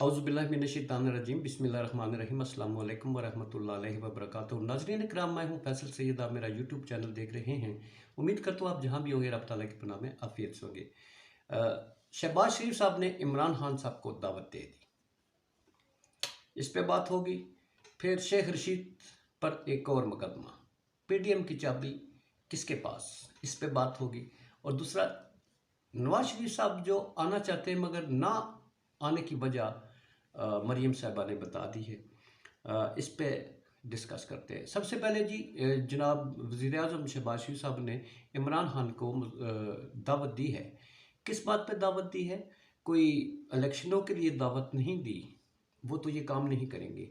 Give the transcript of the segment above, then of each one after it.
औज़ुबिल्लाहिमिनश्शैतानिर्रजीम बिस्मिल्लाहिर्रहमानिर्रहीम अस्सलाम वालेकुम वरहमतुल्लाहि वबरकातुहू। नाज़रीन इकराम, मैं हूँ फैसल सैयद, आप मेरा यूट्यूब चैनल देख रहे हैं। उम्मीद करता हूँ आप जहाँ भी होंगे रब ताला की पनाह में आफियत से होंगे। शहबाज शरीफ साहब ने इमरान खान साहब को दावत दे दी, इस पे बात होगी। फिर शेख रशीद पर एक और मुकदमा, PDM की चाबी किसके पास, इस पे बात होगी। और दूसरा, नवाज शरीफ साहब जो आना चाहते हैं मगर ना आने की वजह मरीम साहबा ने बता दी है। इस पे डिस्कस करते हैं। सबसे पहले जी, जनाब वज़ीर आज़म शहबाज शरीफ साहब ने इमरान खान को दावत दी है। किस बात पे दावत दी है? कोई इलेक्शनों के लिए दावत नहीं दी, वो तो ये काम नहीं करेंगे।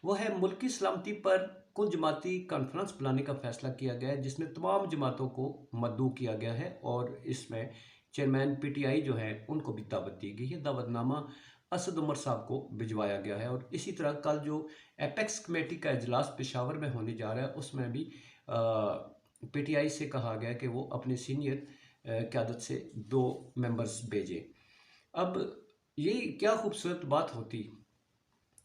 वो है मुल्क की सलामती पर कुल जमाती कॉन्फ्रेंस बुलाने का फैसला किया गया है, जिसमें तमाम जमातों को मद्दू किया गया है और इसमें चेयरमैन PTI जो है उनको भी दावत दी गई है। दावतनामा असद उमर साहब को भिजवाया गया है। और इसी तरह कल जो एपेक्स कमेटी का इजलास पेशावर में होने जा रहा है, उसमें भी PTI से कहा गया कि वो अपने सीनियर क़यादत से 2 मेंबर्स भेजें। अब ये क्या खूबसूरत बात होती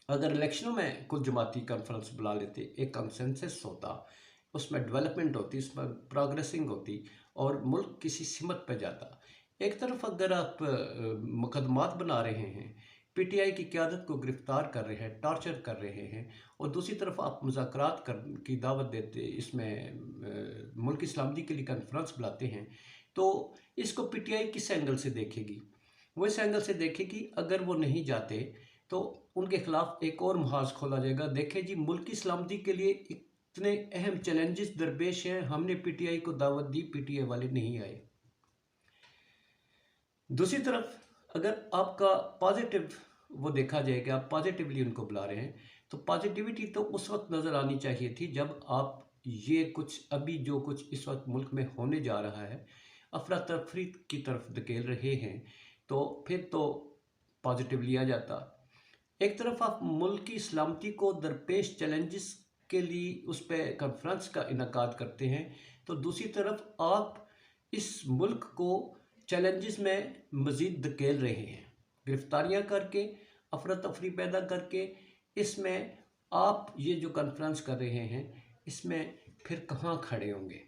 अगर इलेक्शनों में कुल जमाती कॉन्फ्रेंस बुला लेते, एक कंसेंसस होता, उसमें डेवलपमेंट होती, उसमें प्रोग्रेसिंग होती और मुल्क किसी सिमत पर जाता। एक तरफ अगर आप मुकदमात बना रहे हैं, PTI की क़यादत को गिरफ्तार कर रहे हैं, टॉर्चर कर रहे हैं, और दूसरी तरफ आप मुज़ाकरात की दावत देते, इसमें मुल्क की सलामती के लिए कॉन्फ्रेंस बुलाते हैं, तो इसको PTI किस एंगल से देखेगी? वो इस एंगल से देखेगी अगर वो नहीं जाते तो उनके खिलाफ एक और महाज खोला जाएगा। देखें जी, मुल्क की सलामती के लिए इतने अहम चैलेंजेस दरपेश हैं, हमने PTI को दावत दी, PTI वाले नहीं आए। दूसरी तरफ अगर आपका पॉजिटिव वो देखा जाए कि आप पॉजिटिवली उनको बुला रहे हैं, तो पॉजिटिविटी तो उस वक्त नज़र आनी चाहिए थी जब आप ये कुछ अभी जो कुछ इस वक्त मुल्क में होने जा रहा है, अफरा तफरी की तरफ धकेल रहे हैं, तो फिर तो पॉजिटिव लिया जाता। एक तरफ आप मुल्क की सलामती को दरपेश चैलेंजेस के लिए उस पर कॉन्फ्रेंस का इनकाद करते हैं, तो दूसरी तरफ आप इस मुल्क को चैलेंजेस में मज़ीद धकेल रहे हैं, गिरफ्तारियां करके, अफरा तफरी पैदा करके। इसमें आप ये जो कॉन्फ्रेंस कर रहे हैं, इसमें फिर कहाँ खड़े होंगे?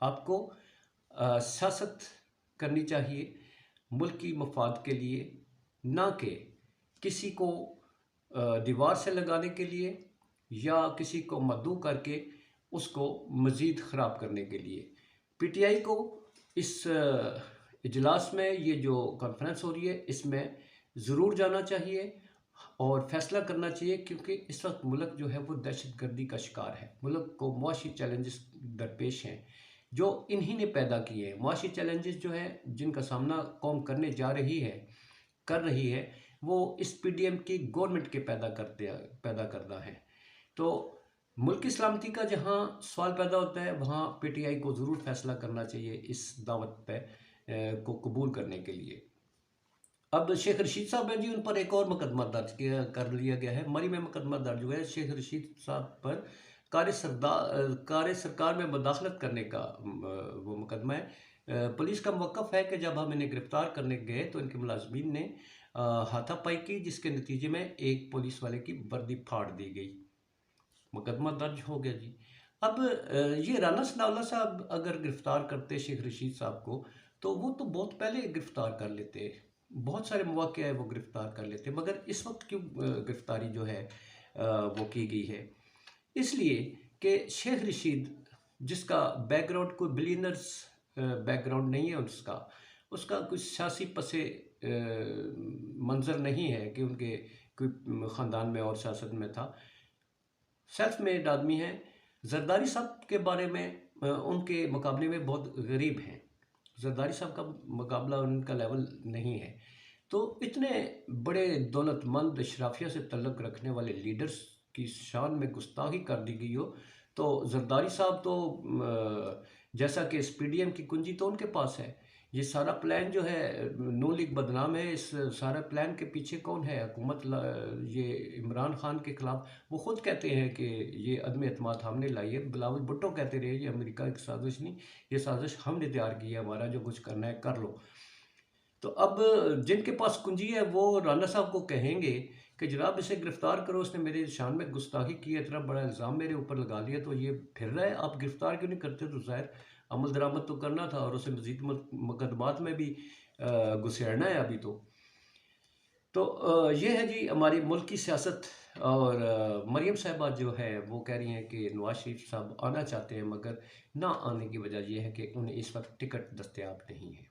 आपको सियासत करनी चाहिए मुल्क की मफाद के लिए, ना कि किसी को दीवार से लगाने के लिए या किसी को मद्दू करके उसको मज़ीद ख़राब करने के लिए। PTI को इस इजलास में, ये जो कॉन्फ्रेंस हो रही है, इसमें ज़रूर जाना चाहिए और फैसला करना चाहिए, क्योंकि इस वक्त मुल्क जो है वो दहशतगर्दी का शिकार है। मुल्क को मुआशी चैलेंजेस दरपेश हैं जो इन्हीं ने पैदा किए हैं। मुआशी चैलेंजेस जो है जिनका सामना कौम करने जा रही है, कर रही है, वो इस PDM की गवर्नमेंट के पैदा करना है। तो मुल्क की सलामती का जहाँ सवाल पैदा होता है, वहाँ PTI को ज़रूर फैसला करना चाहिए इस दावत पे को कबूल करने के लिए। अब शेख रशीद साहब हैं जी, उन पर एक और मुकदमा दर्ज कर लिया गया है। मरी में मुकदमा दर्ज हुआ है शेख रशीद साहब पर कार्य सरकार में मुदाखलत करने का वो मुकदमा है। पुलिस का मौक़िफ़ है कि जब हम इन्हें गिरफ़्तार करने गए तो इनके मुलाज़मीन ने हाथापाई की, जिसके नतीजे में एक पुलिस वाले की वर्दी फाड़ दी गई। मुकदमा दर्ज हो गया जी। अब ये राना सनाउल्लाह साहब अगर गिरफ़्तार करते शेख रशीद साहब को, तो वो तो बहुत पहले गिरफ़्तार कर लेते, बहुत सारे मौके है वो गिरफ़्तार कर लेते, मगर इस वक्त क्यों गिरफ़्तारी जो है वो की गई है? इसलिए कि शेख रशीद, जिसका बैकग्राउंड कोई बिलियनर्स बैकग्राउंड नहीं है, उसका कुछ सियासी पसे मंज़र नहीं है कि उनके कोई ख़ानदान में और सियासत में था। सेल्फ मेड आदमी हैं। जरदारी साहब के बारे में उनके मुकाबले में बहुत गरीब हैं। जरदारी साहब का मुकाबला उनका लेवल नहीं है। तो इतने बड़े दौलतमंद अशराफिया से तल्लुक़ रखने वाले लीडर्स की शान में गुस्ताखी कर दी गई हो, तो जरदारी साहब तो जैसा कि इस PDM की कुंजी तो उनके पास है। ये सारा प्लान जो है, नून लीग बदनाम है, इस सारे प्लान के पीछे कौन है? हुकूमत ये इमरान खान के ख़िलाफ़ वो ख़ुद कहते हैं कि ये अदम एतमाद हमने लाई है। बिलावल भुट्टो कहते रहे, ये अमेरिका की साजिश नहीं, ये साजिश हमने तैयार की है, हमारा जो कुछ करना है कर लो। तो अब जिनके पास कुंजी है वो राना साहब को कहेंगे कि जनाब इसे गिरफ्तार करो, उसने मेरे शान में गुस्ताखी की है, इतना बड़ा इल्ज़ाम मेरे ऊपर लगा लिया, तो ये फिर रहा है, आप गिरफ्तार क्यों नहीं करते? तो ज़ाहिर अमल दरामद तो करना था और उसे मज़ीद मुकदमात में भी घुसेड़ना है अभी तो ये है जी हमारी मुल्क की सियासत। और मरीम साहिबा जो है वो कह रही हैं कि नवाज शरीफ साहब आना चाहते हैं, मगर ना आने की वजह यह है कि उन्हें इस वक्त टिकट दस्तयाब नहीं है।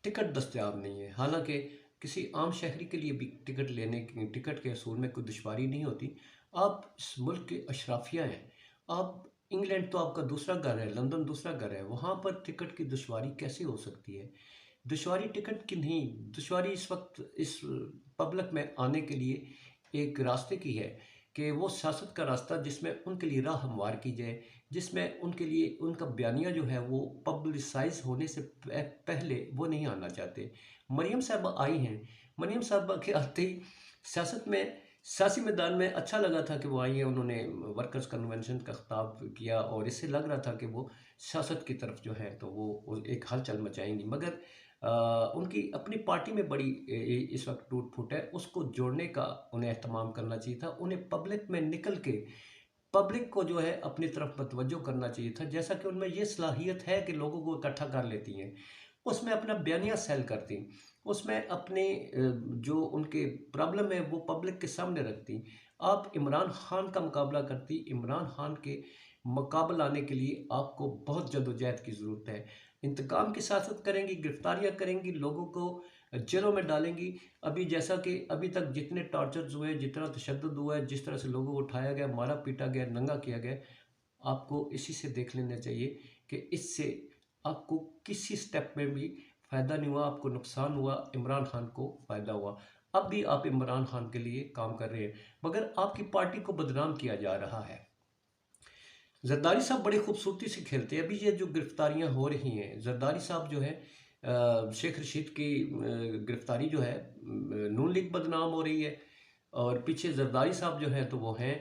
टिकट दस्तयाब नहीं है, हालांकि किसी आम शहरी के लिए भी टिकट लेने की, टिकट के असूल में कोई दुश्वारी नहीं होती। आप इस मुल्क के अशराफिया हैं, आप इंग्लैंड तो आपका दूसरा घर है, लंदन दूसरा घर है, वहाँ पर टिकट की दुश्वारी कैसे हो सकती है? दुश्वारी टिकट की नहीं, दुश्वारी इस वक्त इस पब्लिक में आने के लिए एक रास्ते की है कि वो सियासत का रास्ता जिसमें उनके लिए राह हमवार की जाए, जिसमें उनके लिए उनका बयानिया जो है वो पब्लिसाइज होने से पहले वो नहीं आना चाहते। मरीम साहबा आई हैं, मरीम साहबा के आते ही सियासत में, सियासी मैदान में अच्छा लगा था कि वो आई हैं, उन्होंने वर्कर्स कन्वेंशन का खिताब किया और इससे लग रहा था कि वो सियासत की तरफ जो है तो वो एक हलचल मचाएंगी, मगर उनकी अपनी पार्टी में बड़ी इस वक्त टूट फूट है, उसको जोड़ने का उन्हें एहतमाम करना चाहिए था। उन्हें पब्लिक में निकल के पब्लिक को जो है अपनी तरफ मतवज्जो करना चाहिए था, जैसा कि उनमें ये सलाहियत है कि लोगों को इकट्ठा कर लेती हैं, उसमें अपना बयानिया सेल करती, उसमें अपने जो उनके प्रॉब्लम है वो पब्लिक के सामने रखती। आप इमरान खान का मुकाबला करती, इमरान खान के मुकाबला आने के लिए आपको बहुत जदोजहद की ज़रूरत है। इंतकाम की सियासत करेंगी, गिरफ्तारियाँ करेंगी, लोगों को जेलों में डालेंगी। अभी जैसा कि अभी तक जितने टॉर्चर्स हुए, जितना तशद्दुद हुआ है, जिस तरह से लोगों को उठाया गया, मारा पीटा गया, नंगा किया गया, आपको इसी से देख लेना चाहिए कि इससे आपको किसी स्टेप में भी फ़ायदा नहीं हुआ, आपको नुकसान हुआ, इमरान खान को फ़ायदा हुआ। अब भी आप इमरान खान के लिए काम कर रहे हैं, मगर आपकी पार्टी को बदनाम किया जा रहा है। जरदारी साहब बड़ी खूबसूरती से खेलते हैं। अभी ये जो गिरफ्तारियां हो रही हैं, जरदारी साहब जो है शेख रशीद की गिरफ्तारी जो है, नून लीग बदनाम हो रही है और पीछे जरदारी साहब जो हैं तो वो हैं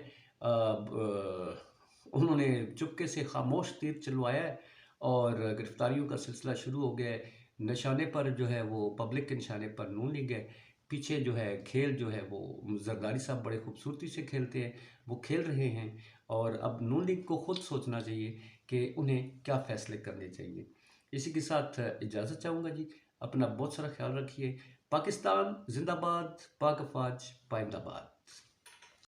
उन्होंने चुपके से खामोश तीर चलवाया है और गिरफ्तारियों का सिलसिला शुरू हो गया है। निशाने पर जो है वो पब्लिक के निशाने पर नून लीग है, पीछे जो है खेल जो है वो जरदारी साहब बड़े खूबसूरती से खेलते हैं, वो खेल रहे हैं। और अब नून लीग को खुद सोचना चाहिए कि उन्हें क्या फ़ैसले करने चाहिए। इसी के साथ इजाज़त चाहूँगा जी। अपना बहुत सारा ख्याल रखिए। पाकिस्तान ज़िंदाबाद, पाक अफ़वाज पाइंदाबाद।